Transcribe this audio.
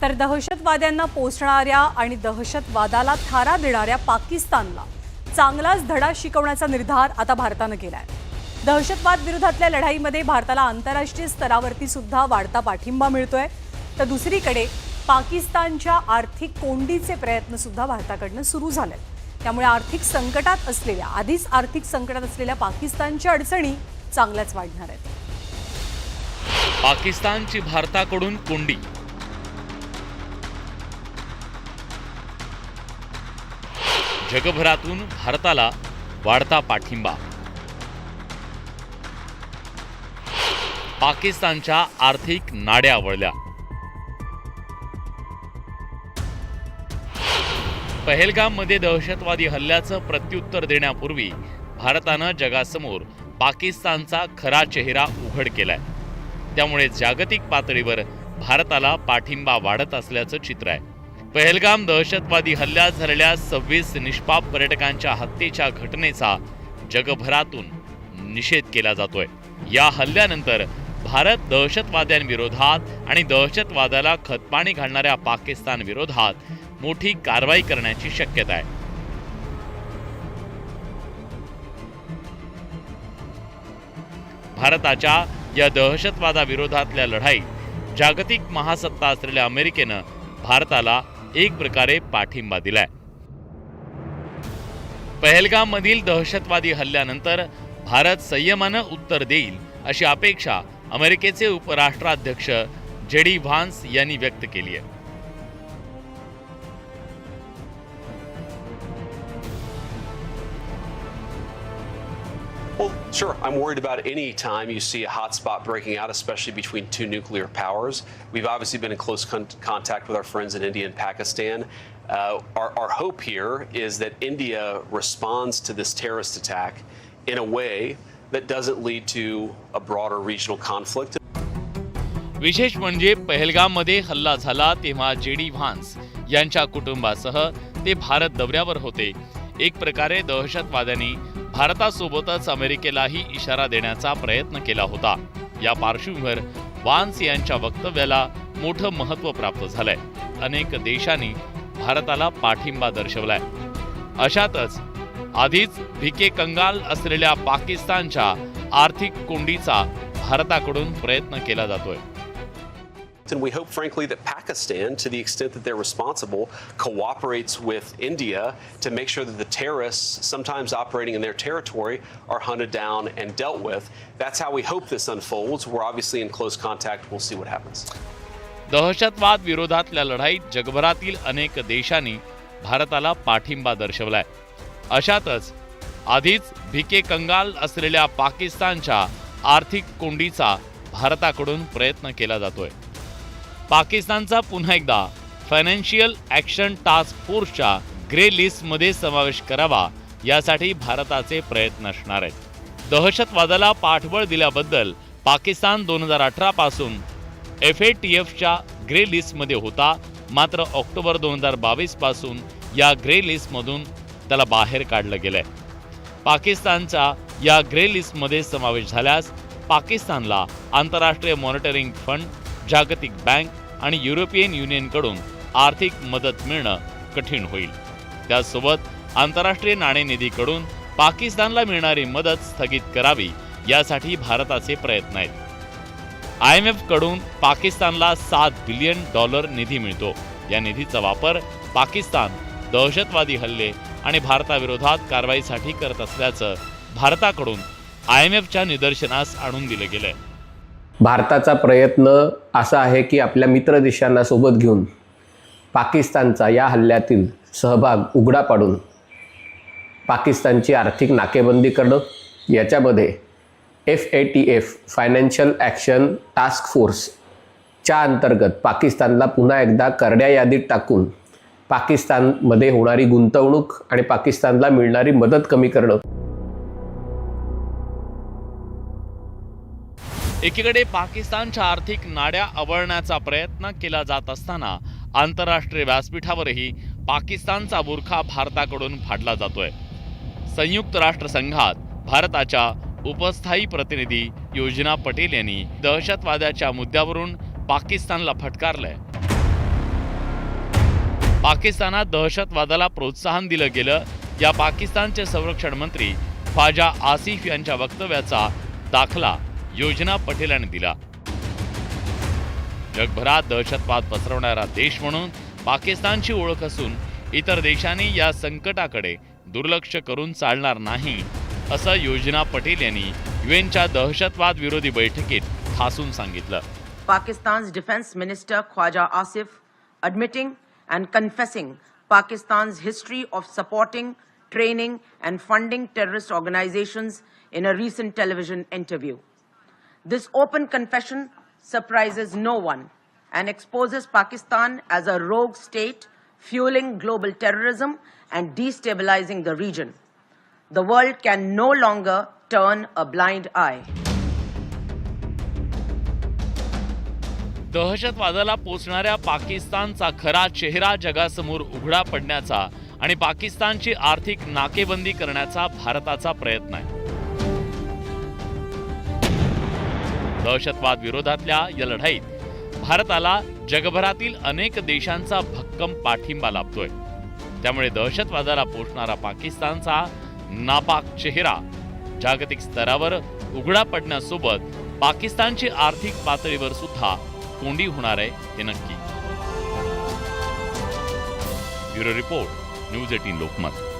तर दहशतवाद्यांना पोसणाऱ्या आणि दहशतवादाला थारा देणाऱ्या पाकिस्तानला चांगलाच धडा शिकवण्याचा निर्धार आता भारताने केलाय। दहशतवाद विरोधातल्या लढाईमध्ये भारताला आंतरराष्ट्रीय स्तरावरती सुद्धा वाढता पाठिंबा मिळतोय, तर दुसरीकडे पाकिस्तानच्या आर्थिक कोंडीचे प्रयत्न सुद्धा भारताकडून सुरू झालेत। त्यामुळे आर्थिक संकटात असलेल्या आधीच आर्थिक संकटात असलेल्या पाकिस्तानच्या अडचणी चांगल्याच वाढणार आहेत। पाकिस्तानची भारताकडून कोंडी, जगभरातून भारताला वाढता पाठिंबा, पाकिस्तानच्या आर्थिक नाड्या वळल्या। पहलगाममध्ये दहशतवादी हल्ल्याचं प्रत्युत्तर देण्यापूर्वी भारतानं जगासमोर पाकिस्तानचा खरा चेहरा उघड केलाय। त्यामुळे जागतिक पातळीवर भारताला पाठिंबा वाढत असल्याचं चित्र आहे। पहलगाम दहशतवादी हल्ल्यात झालेल्या 26 निष्पाप पर्यटकांच्या हत्येच्या घटनेचा जगभरातून निषेध केला जातोय। या हल्ल्यानंतर भारत दहशतवाद्यांविरोधात आणि दहशतवादाला खतपाणी घालणाऱ्या पाकिस्तान विरोधात मोठी कारवाई करण्याची शक्यता आहे। भारताच्या या दहशतवादाविरोधातल्या लढाईत जागतिक महासत्ता असलेल्या अमेरिकेनं भारताला एक प्रकारे पाठिंबा दिलाय। पहलगाममधील दहशतवादी हल्ल्यानंतर भारत संयमानं उत्तर देईल अशी अपेक्षा अमेरिकेचे उपराष्ट्राध्यक्ष जेडी व्हान्स यांनी व्यक्त केली आहे। Well, sure. I'm worried about any time you see a hotspot breaking out, especially between two nuclear powers. We've obviously been in close contact with our friends in India and Pakistan. Our hope here is that India responds to this terrorist attack in a way that doesn't lead to a broader regional conflict. विशेष म्हणजे पहलगाममध्ये हल्ला झाला तेव्हा JD Vance यांच्या कुटुंबासह ते भारत दौऱ्यावर होते। एक प्रकारे दहशतवाद्यांनी भारतासोबतच अमेरिकेलाही इशारा देण्याचा प्रयत्न केला होता। या पार्श्वभूमीवर व्हान्स यांच्या वक्तव्याला मोठं महत्त्व प्राप्त झालंय। अनेक देशांनी भारताला पाठिंबा दर्शवलाय। अशातच आधीच भिके कंगाल असलेल्या पाकिस्तानच्या आर्थिक कोंडीचा भारताकडून प्रयत्न केला जातोय। And we hope, frankly, that Pakistan, to the extent that they're responsible, cooperates with India to make sure that the terrorists, sometimes operating in their territory, are hunted down and dealt with. That's how we hope this unfolds. We're obviously in close contact. We'll see what happens. दहशतवाद विरोधातल्या लढाईत जगभरातील अनेक देशांनी भारताला पाठिंबा दर्शवलाय। अशातच आधीच भिके कंगाल असलेल्या पाकिस्तानच्या आर्थिक कोंडीचा भारताकडून प्रयत्न केला जातोय। पाकिस्तानचा पुन्हा एकदा फायनान्शियल ॲक्शन टास्क फोर्सच्या ग्रे लिस्टमध्ये समावेश करावा यासाठी भारताचे प्रयत्न असणार आहेत। दहशतवादाला पाठबळ दिल्याबद्दल पाकिस्तान 2018 पासून FATFच्या ग्रे लिस्टमध्ये होता, मात्र ऑक्टोबर 2022 पासून या ग्रे लिस्टमधून त्याला बाहेर काढलं गेलंय। पाकिस्तानचा या ग्रे लिस्टमध्ये समावेश झाल्यास पाकिस्तानला आंतरराष्ट्रीय मॉनिटरिंग फंड, जागतिक बँक आणि युरोपियन युनियनकडून आर्थिक मदत मिळणं कठीण होईल। त्यासोबत आंतरराष्ट्रीय नाणेनिधीकडून पाकिस्तानला मिळणारी मदत स्थगित करावी यासाठी भारताचे प्रयत्न आहेत। IMF कडून पाकिस्तानला $7 बिलियन निधी मिळतो। या निधीचा वापर पाकिस्तान दहशतवादी हल्ले आणि भारताविरोधात कारवाईसाठी करत असल्याचं भारताकडून IMFच्या निदर्शनास आणून दिलं गेलंय। भारताचा प्रयत्न असा आहे की आपल्या मित्र देशांना सोबत घेऊन पाकिस्तानचा या हल्ल्यातील सहभाग उघडा पाडून पाकिस्तानची आर्थिक नाकेबंदी करणं, याच्यामध्ये FATF फायनान्शियल ॲक्शन टास्क फोर्सच्या अंतर्गत पाकिस्तानला पुन्हा एकदा करड्या यादीत टाकून पाकिस्तानमध्ये होणारी गुंतवणूक आणि पाकिस्तानला मिळणारी मदत कमी करणं। एकीकडे पाकिस्तानच्या आर्थिक नाड्या आवळण्याचा प्रयत्न केला जात असताना आंतरराष्ट्रीय व्यासपीठावरही पाकिस्तानचा बुरखा भारताकडून फाडला जातोय। संयुक्त राष्ट्र संघात भारताच्या उपस्थायी प्रतिनिधी योजना पटेल यांनी दहशतवादाच्या मुद्द्यावरून पाकिस्तानला फटकारलंय। पाकिस्तानात दहशतवादाला प्रोत्साहन दिलं गेलं, या पाकिस्तानचे संरक्षण मंत्री ख्वाजा आसिफ यांच्या वक्तव्याचा दाखला योजना पटेल यांनी दिला. जगभरात दहशतवाद पसरवणारा देश म्हणून पाकिस्तानची ओळख असून इतर देशांनी या संकटाकडे दुर्लक्ष करून चालणार नाही, असं योजना पटेल यांनी यूएनच्या दहशतवाद विरोधी बैठकीत ठासून सांगितलं. Pakistan's Defense Minister Khwaja Asif admitting and confessing Pakistan's history of supporting, training and funding terrorist organizations in a recent television interview. This open confession surprises no one and exposes Pakistan as a rogue state fueling global terrorism and destabilizing the region. The world can no longer turn a blind eye. दहशतवादाला पोचणाऱ्या पाकिस्तानचा खरा चेहरा जगासमोर उघडा पडण्याचा आणि पाकिस्तानची आर्थिक नाकेबंदी करण्याचा भारताचा प्रयत्न आहे. दहशतवाद विरोधातल्या या लढाईत भारताला जगभरातील अनेक देशांचा भक्कम पाठिंबा लाभतोय. त्यामुळे दहशतवादाला पोचणारा पाकिस्तानचा नापाक चेहरा जागतिक स्तरावर उघडा पडण्यासोबत पाकिस्तानची आर्थिक पातळीवर सुद्धा कोंडी होणार आहे हे नक्की. Bureau report, news 18 Lokmat.